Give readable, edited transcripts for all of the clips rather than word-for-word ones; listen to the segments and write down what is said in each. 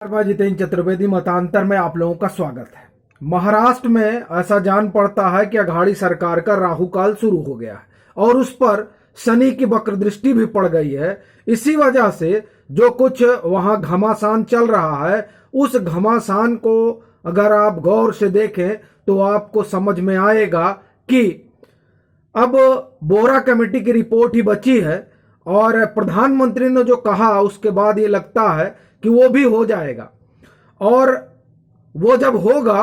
मैं जितेंद्र चतुर्वेदी मतांतर में आप लोगों का स्वागत है। महाराष्ट्र में ऐसा जान पड़ता है कि अघाड़ी सरकार का राहुकाल शुरू हो गया है और उस पर शनि की वक्र दृष्टि भी पड़ गई है। इसी वजह से जो कुछ वहां घमासान चल रहा है, उस घमासान को अगर आप गौर से देखें तो आपको समझ में आएगा कि अब बोरा कमेटी की रिपोर्ट ही बची है और प्रधानमंत्री ने जो कहा उसके बाद ये लगता है कि वो भी हो जाएगा। और वो जब होगा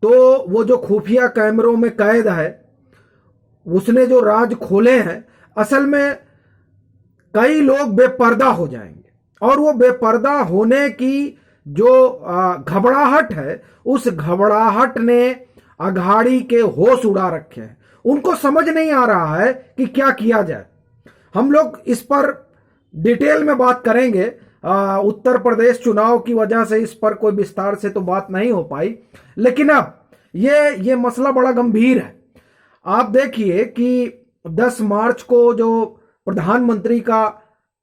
तो वो जो खुफिया कैमरों में कैद है, उसने जो राज खोले हैं, असल में कई लोग बेपर्दा हो जाएंगे और वो बेपर्दा होने की जो घबराहट है, उस घबराहट ने अघाड़ी के होश उड़ा रखे हैं। उनको समझ नहीं आ रहा है कि क्या किया जाए। हम लोग इस पर डिटेल में बात करेंगे। उत्तर प्रदेश चुनाव की वजह से इस पर कोई विस्तार से तो बात नहीं हो पाई, लेकिन अब ये मसला बड़ा गंभीर है। आप देखिए कि 10 मार्च को जो प्रधानमंत्री का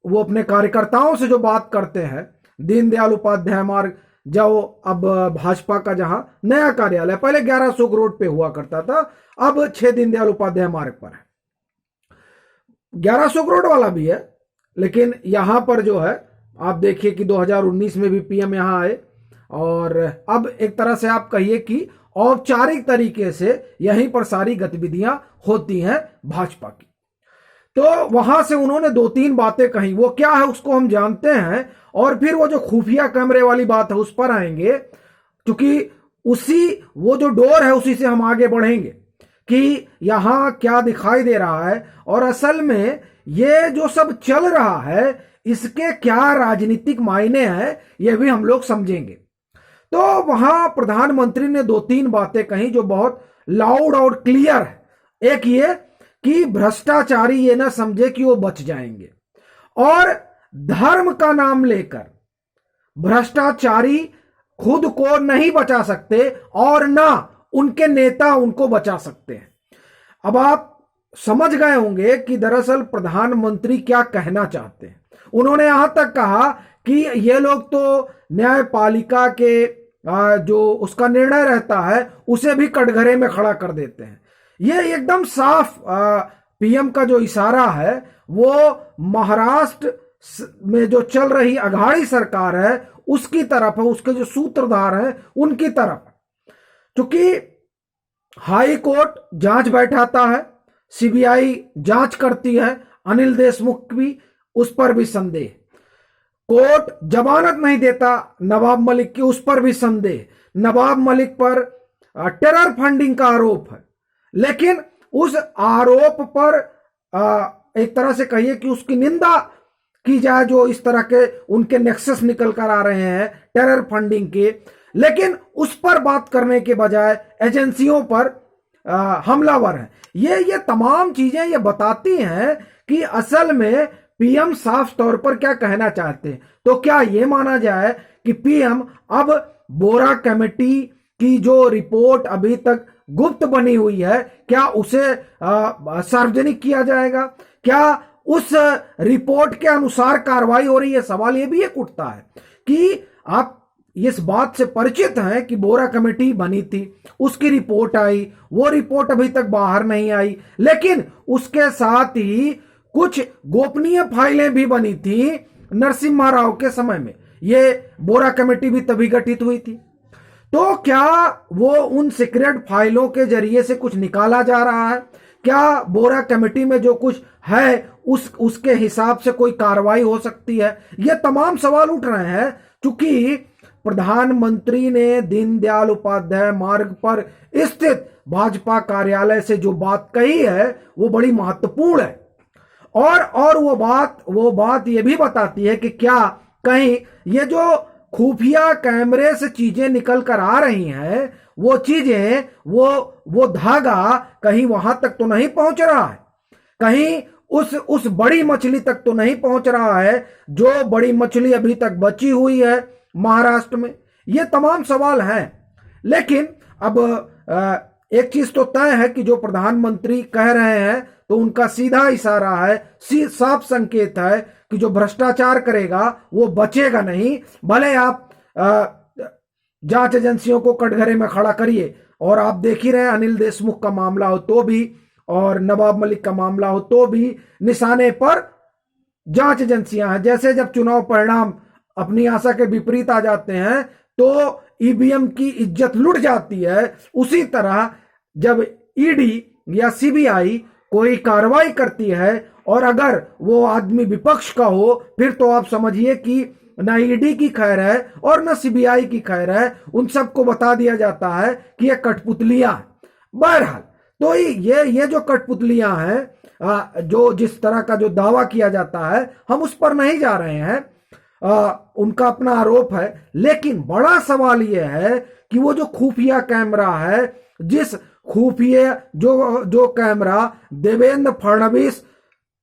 वो अपने कार्यकर्ताओं से जो बात करते हैं, दीनदयाल उपाध्याय मार्ग, जो अब भाजपा का जहां नया कार्यालय पहले 1100 रोड पे हुआ करता था, अब 6 दीनदयाल उपाध्याय मार्ग पर है। 1100 करोड़ वाला भी है, लेकिन यहां पर जो है आप देखिए कि 2019 में भी पीएम यहां आए और अब एक तरह से आप कहिए कि औपचारिक तरीके से यहीं पर सारी गतिविधियां होती हैं भाजपा की। तो वहां से उन्होंने 2-3 बातें कही। वो क्या है उसको हम जानते हैं और फिर वो जो खुफिया कैमरे वाली बात है उस पर आएंगे, क्योंकि वो जो डोर है उसी से हम आगे बढ़ेंगे कि यहां क्या दिखाई दे रहा है और असल में ये जो सब चल रहा है इसके क्या राजनीतिक मायने हैं, ये भी हम लोग समझेंगे। तो वहां प्रधानमंत्री ने 2-3 बातें कही जो बहुत लाउड और क्लियर है। एक ये कि भ्रष्टाचारी ये ना समझे कि वो बच जाएंगे, और धर्म का नाम लेकर भ्रष्टाचारी खुद को नहीं बचा सकते और ना उनके नेता उनको बचा सकते हैं। अब आप समझ गए होंगे कि दरअसल प्रधानमंत्री क्या कहना चाहते हैं। उन्होंने यहां तक कहा कि ये लोग तो न्यायपालिका के जो उसका निर्णय रहता है उसे भी कटघरे में खड़ा कर देते हैं। ये एकदम साफ पीएम का जो इशारा है वो महाराष्ट्र में जो चल रही अघाड़ी सरकार है उसकी तरफ है, उसके जो सूत्रधार हैं उनकी तरफ। क्योंकि हाई कोर्ट जांच बैठाता है, सीबीआई जांच करती है, अनिल देशमुख भी, उस पर भी संदेह। कोर्ट जमानत नहीं देता नवाब मलिक की, उस पर भी संदेह। नवाब मलिक पर टेरर फंडिंग का आरोप है, लेकिन उस आरोप पर एक तरह से कहिए कि उसकी निंदा की जाए, जो इस तरह के उनके नेक्सस निकल कर आ रहे हैं टेरर फंडिंग के, लेकिन उस पर बात करने के बजाय एजेंसियों पर हमलावर है। ये तमाम चीजें ये बताती हैं कि असल में पीएम साफ तौर पर क्या कहना चाहते हैं। तो क्या ये माना जाए कि पीएम अब बोरा कमेटी की जो रिपोर्ट अभी तक गुप्त बनी हुई है, क्या उसे सार्वजनिक किया जाएगा? क्या उस रिपोर्ट के अनुसार कार्रवाई हो रही है? सवाल ये भी एक उठता है कि आप इस बात से परिचित हैं कि बोरा कमेटी बनी थी, उसकी रिपोर्ट आई, वो रिपोर्ट अभी तक बाहर नहीं आई, लेकिन उसके साथ ही कुछ गोपनीय फाइलें भी बनी थी नरसिम्हा राव के समय में। ये बोरा कमेटी भी तभी गठित हुई थी। तो क्या वो उन सीक्रेट फाइलों के जरिए से कुछ निकाला जा रहा है? क्या बोरा कमेटी में जो कुछ है उसके हिसाब से कोई कार्रवाई हो सकती है? ये तमाम सवाल उठ रहे हैं, क्योंकि प्रधानमंत्री ने दीनदयाल उपाध्याय मार्ग पर स्थित भाजपा कार्यालय से जो बात कही है वो बड़ी महत्वपूर्ण है। और वो बात ये भी बताती है कि क्या कहीं ये जो खुफिया कैमरे से चीजें निकल कर आ रही हैं, वो चीजें वो धागा कहीं वहां तक तो नहीं पहुंच रहा है, कहीं उस बड़ी मछली तक तो नहीं पहुंच रहा है जो बड़ी मछली अभी तक बची हुई है महाराष्ट्र में। ये तमाम सवाल हैं, लेकिन अब एक चीज तो तय है कि जो प्रधानमंत्री कह रहे हैं तो उनका सीधा इशारा है, साफ संकेत है कि जो भ्रष्टाचार करेगा वो बचेगा नहीं। भले आप जांच एजेंसियों को कटघरे में खड़ा करिए। और आप देख ही रहे हैं, अनिल देशमुख का मामला हो तो भी, और नवाब मलिक का मामला हो तो भी निशाने पर जांच एजेंसियां हैं। जैसे जब चुनाव परिणाम अपनी आशा के विपरीत आ जाते हैं तो ईवीएम की इज्जत लुट जाती है, उसी तरह जब ईडी या सीबीआई कोई कार्रवाई करती है और अगर वो आदमी विपक्ष का हो, फिर तो आप समझिए कि न ईडी की खैर है और न सीबीआई की खैर है। उन सबको बता दिया जाता है कि ये कठपुतलियां हैं। बहरहाल, तो ये जो कठपुतलियां हैं, जो जिस तरह का जो दावा किया जाता है, हम उस पर नहीं जा रहे हैं, उनका अपना आरोप है। लेकिन बड़ा सवाल यह है कि वो जो खुफिया कैमरा है, जिस खुफिया जो कैमरा देवेंद्र फडणवीस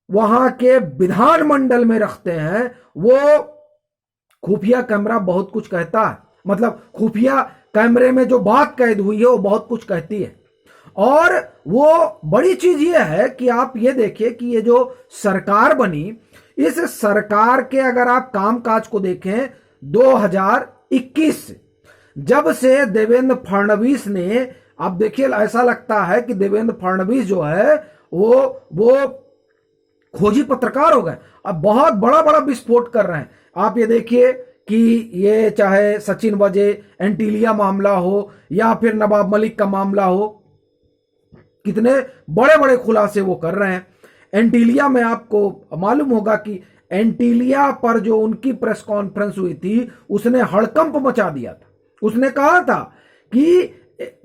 वहां के विधानमंडल में रखते हैं, वो खुफिया कैमरा बहुत कुछ कहता है। मतलब खुफिया कैमरे में जो बात कैद हुई है वो बहुत कुछ कहती है। और वो बड़ी चीज ये है कि आप ये देखिए कि ये जो सरकार बनी, इस सरकार के अगर आप कामकाज को देखें 2021 से, जब से देवेंद्र फडणवीस ने, आप देखिए ऐसा लगता है कि देवेंद्र फडणवीस जो है वो खोजी पत्रकार हो गए। अब बहुत बड़ा बड़ा विस्फोट कर रहे हैं। आप ये देखिए कि ये चाहे सचिन वाजे एंटीलिया मामला हो या फिर नवाब मलिक का मामला हो, कितने बड़े बड़े खुलासे वो कर रहे हैं। एंटीलिया में आपको मालूम होगा कि एंटीलिया पर जो उनकी प्रेस कॉन्फ्रेंस हुई थी, उसने हड़कंप मचा दिया था। उसने कहा था कि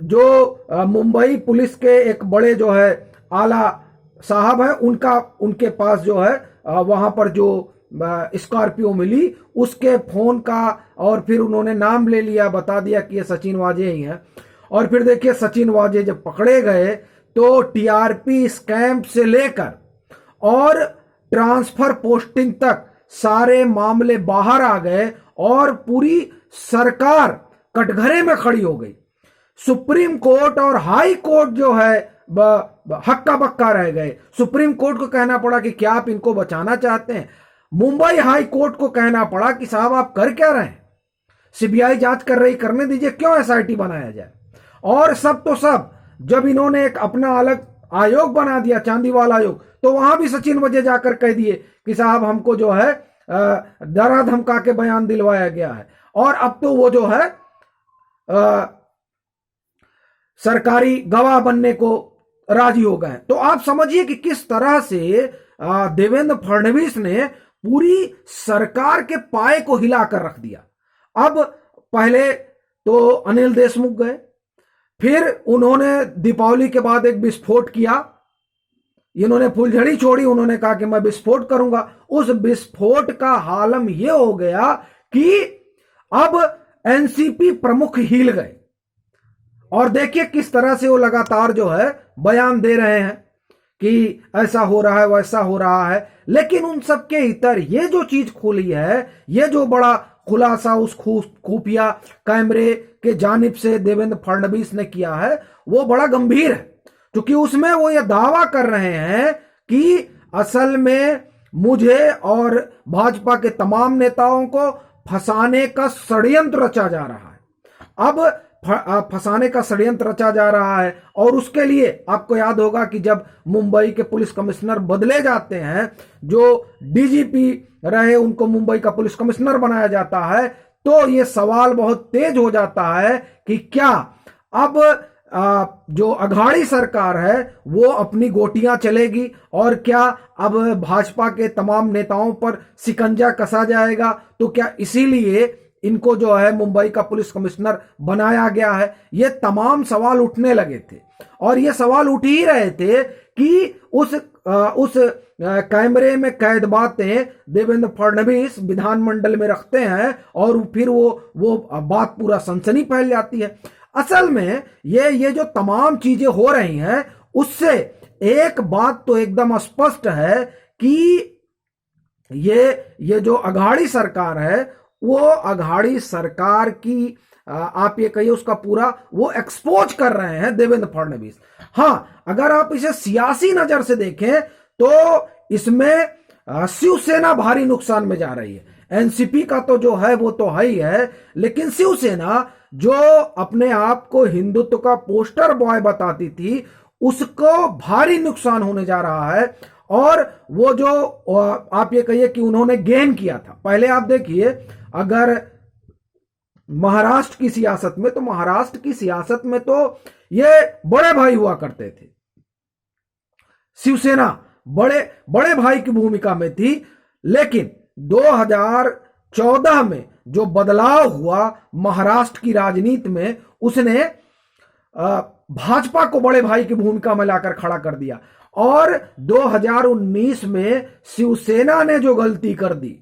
जो मुंबई पुलिस के एक बड़े जो है आला साहब है, उनके पास जो है वहां पर जो स्कॉर्पियो मिली, उसके फोन का, और फिर उन्होंने नाम ले लिया, बता दिया कि ये सचिन वाजे ही हैं। और फिर देखिए सचिन वाजे जब पकड़े गए तो टीआरपी स्कैम से लेकर और ट्रांसफर पोस्टिंग तक सारे मामले बाहर आ गए और पूरी सरकार कटघरे में खड़ी हो गई। सुप्रीम कोर्ट और हाई कोर्ट जो है हक्का बक्का रह गए। सुप्रीम कोर्ट को कहना पड़ा कि क्या आप इनको बचाना चाहते हैं। मुंबई हाई कोर्ट को कहना पड़ा कि साहब आप कर क्या रहे हैं, सीबीआई जांच कर रही, करने दीजिए, क्यों एसआईटी बनाया जाए। और सब तो सब, जब इन्होंने एक अपना अलग आयोग बना दिया, चांदीवाल आयोग, तो वहां भी सचिन वाजे जाकर कह दिए कि साहब हमको जो है डरा धमका के बयान दिलवाया गया है। और अब तो वो जो है सरकारी गवाह बनने को राजी हो गए। तो आप समझिए कि किस तरह से देवेंद्र फडणवीस ने पूरी सरकार के पाए को हिलाकर रख दिया। अब पहले तो अनिल देशमुख गए, फिर उन्होंने दीपावली के बाद एक विस्फोट किया, इन्होंने फुलझड़ी छोड़ी, उन्होंने कहा कि मैं विस्फोट करूंगा। उस विस्फोट का हालम यह हो गया कि अब एनसीपी प्रमुख हिल गए। और देखिए किस तरह से वो लगातार जो है बयान दे रहे हैं कि ऐसा हो रहा है, वैसा हो रहा है। लेकिन उन सब के इतर ये जो चीज खुली है, ये जो बड़ा खुलासा उस खुफिया कैमरे के जानिब से देवेंद्र फडणवीस ने किया है, वो बड़ा गंभीर है। क्योंकि उसमें वो ये दावा कर रहे हैं कि असल में मुझे और भाजपा के तमाम नेताओं को फंसाने का षड्यंत्र रचा जा रहा है। अब फंसाने का षड्यंत्र रचा जा रहा है, और उसके लिए आपको याद होगा कि जब मुंबई के पुलिस कमिश्नर बदले जाते हैं, जो डीजीपी रहे उनको मुंबई का पुलिस कमिश्नर बनाया जाता है, तो ये सवाल बहुत तेज हो जाता है कि क्या अब जो अघाड़ी सरकार है वो अपनी गोटियां चलेगी, और क्या अब भाजपा के तमाम नेताओं पर शिकंजा कसा जाएगा। तो क्या इसीलिए इनको जो है मुंबई का पुलिस कमिश्नर बनाया गया है। ये तमाम सवाल उठने लगे थे, और ये सवाल उठ ही रहे थे कि उस कैमरे में कैद बातें देवेंद्र फडणवीस विधानमंडल में रखते हैं, और फिर वो बात पूरा सनसनी फैल जाती है। असल में ये जो तमाम चीजें हो रही हैं, उससे एक बात तो एकदम स्पष्ट है कि ये जो अघाड़ी सरकार है, वो अघाड़ी सरकार की आप ये कहिए उसका पूरा वो एक्सपोज कर रहे हैं देवेंद्र फडणवीस। हाँ, अगर आप इसे सियासी नजर से देखें तो इसमें शिवसेना भारी नुकसान में जा रही है। एनसीपी का तो जो है वो तो है ही है, लेकिन शिवसेना जो अपने आप को हिंदुत्व का पोस्टर बॉय बताती थी, उसको भारी नुकसान होने जा रहा है। और वो जो आप ये कहिए कि उन्होंने गेन किया था, पहले आप देखिए, अगर महाराष्ट्र की सियासत में, तो महाराष्ट्र की सियासत में तो ये बड़े भाई हुआ करते थे, शिवसेना बड़े बड़े भाई की भूमिका में थी। लेकिन 2014 में जो बदलाव हुआ महाराष्ट्र की राजनीति में, उसने भाजपा को बड़े भाई की भूमिका में लाकर खड़ा कर दिया। और 2019 में शिवसेना ने जो गलती कर दी,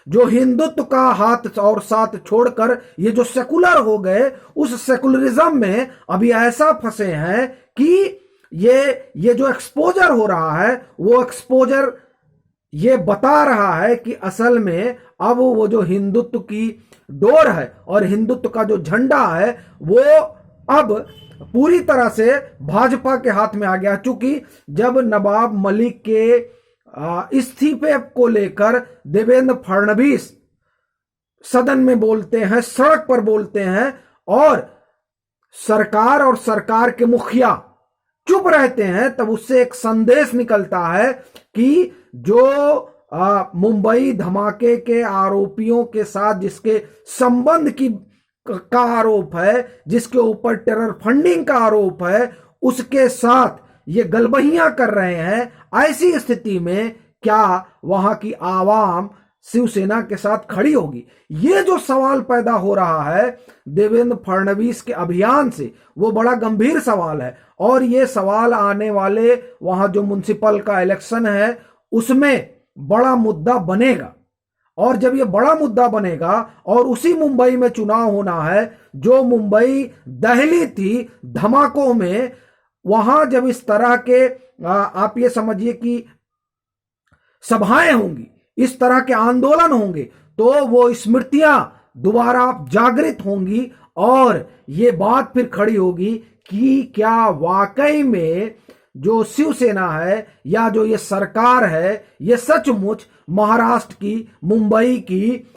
जो हिंदुत्व का हाथ और साथ छोड़कर ये जो सेकुलर हो गए, उस सेकुलरिज्म में अभी ऐसा फंसे हैं कि ये जो एक्सपोजर हो रहा है, वो एक्सपोजर ये बता रहा है कि असल में अब वो जो हिंदुत्व की डोर है और हिंदुत्व का जो झंडा है, वो अब पूरी तरह से भाजपा के हाथ में आ गया। चूंकि जब नवाब मलिक के इस्तीफे को लेकर देवेंद्र फडणवीस सदन में बोलते हैं, सड़क पर बोलते हैं, और सरकार और सरकार के मुखिया चुप रहते हैं, तब उससे एक संदेश निकलता है कि जो मुंबई धमाके के आरोपियों के साथ जिसके संबंध का आरोप है, जिसके ऊपर टेरर फंडिंग का आरोप है, उसके साथ ये गलबहियां कर रहे हैं। ऐसी स्थिति में क्या वहां की आवाम शिवसेना के साथ खड़ी होगी? ये जो सवाल पैदा हो रहा है देवेंद्र फडणवीस के अभियान से, वो बड़ा गंभीर सवाल है। और ये सवाल आने वाले वहां जो म्युनिसिपल का इलेक्शन है, उसमें बड़ा मुद्दा बनेगा। और जब ये बड़ा मुद्दा बनेगा और उसी मुंबई में चुनाव होना है, जो मुंबई दहली थी धमाकों में, वहां जब इस तरह के आप ये समझिए कि सभाएं होंगी, इस तरह के आंदोलन होंगे, तो वो स्मृतियां दोबारा जागृत होंगी और ये बात फिर खड़ी होगी कि क्या वाकई में जो शिवसेना है या जो ये सरकार है, ये सचमुच महाराष्ट्र की, मुंबई की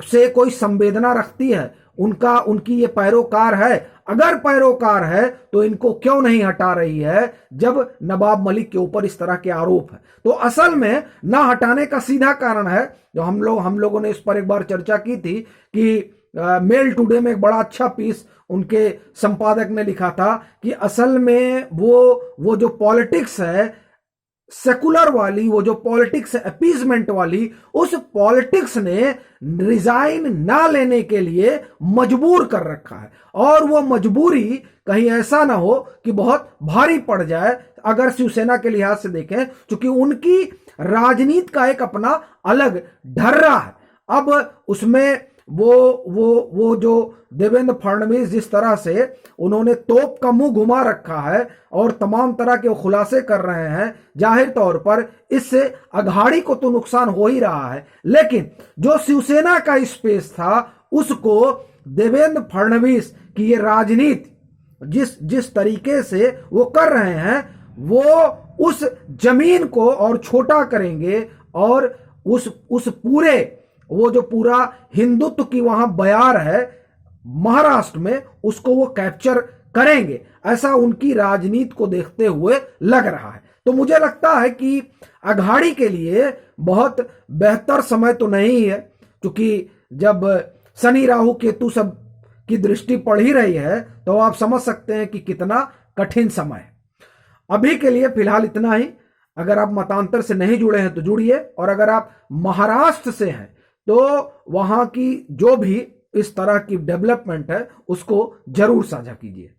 से कोई संवेदना रखती है, उनकी ये पैरोकार है। अगर पैरोकार है तो इनको क्यों नहीं हटा रही है, जब नवाब मलिक के ऊपर इस तरह के आरोप है? तो असल में ना हटाने का सीधा कारण है, जो हम लोगों ने इस पर एक बार चर्चा की थी कि मेल टुडे में एक बड़ा अच्छा पीस उनके संपादक ने लिखा था कि असल में वो जो पॉलिटिक्स है सेकुलर वाली, वो जो पॉलिटिक्स है अपीजमेंट वाली, उस पॉलिटिक्स ने रिजाइन ना लेने के लिए मजबूर कर रखा है। और वो मजबूरी कहीं ऐसा ना हो कि बहुत भारी पड़ जाए, अगर शिवसेना के लिहाज से देखें, क्योंकि उनकी राजनीति का एक अपना अलग ढर्रा है। अब उसमें वो जो देवेंद्र फडणवीस जिस तरह से उन्होंने तोप का मुंह घुमा रखा है और तमाम तरह के खुलासे कर रहे हैं, जाहिर तौर पर इससे अघाड़ी को तो नुकसान हो ही रहा है। लेकिन जो शिवसेना का स्पेस था, उसको देवेंद्र फडणवीस की ये राजनीति जिस तरीके से वो कर रहे हैं, वो उस जमीन को और छोटा करेंगे और उस पूरे वो जो पूरा हिंदुत्व की वहां बयार है महाराष्ट्र में, उसको वो कैप्चर करेंगे, ऐसा उनकी राजनीति को देखते हुए लग रहा है। तो मुझे लगता है कि अघाड़ी के लिए बहुत बेहतर समय तो नहीं है, क्योंकि जब शनि राहु केतु सब की दृष्टि पड़ ही रही है, तो आप समझ सकते हैं कि कितना कठिन समय है। अभी के लिए फिलहाल इतना ही। अगर आप मतांतर से नहीं जुड़े हैं तो जुड़िए, और अगर आप महाराष्ट्र से हैं तो वहां की जो भी इस तरह की डेवलपमेंट है, उसको जरूर साझा कीजिए।